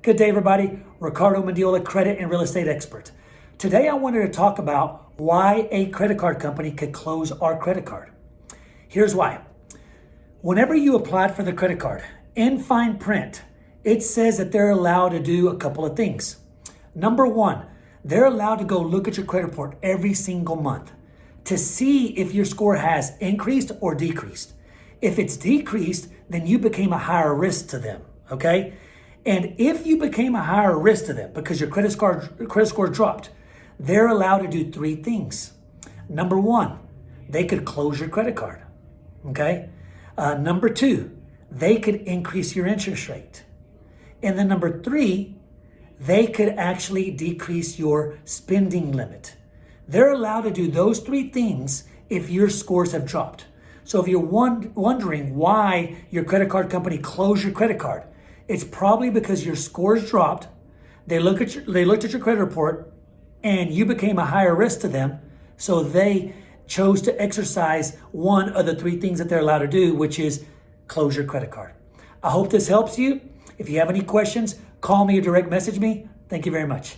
Good day, everybody. Ricardo Mendiola, credit and real estate expert. Today, I wanted to talk about why a credit card company could close our credit card. Here's why. Whenever you applied for the credit card, in fine print, it says that they're allowed to do a couple of things. Number one, they're allowed to go look at your credit report every single month to see if your score has increased or decreased. If it's decreased, then you became a higher risk to them, okay? And if you became a higher risk to them because your credit score dropped, they're allowed to do three things. Number one, they could close your credit card, okay? Number two, they could increase your interest rate. And then number three, they could actually decrease your spending limit. They're allowed to do those three things if your scores have dropped. So if you're wondering why your credit card company closed your credit card, it's probably because your scores dropped, they looked at your credit report, and you became a higher risk to them, so they chose to exercise one of the three things that they're allowed to do, which is close your credit card. I hope this helps you. If you have any questions, call me or direct message me. Thank you very much.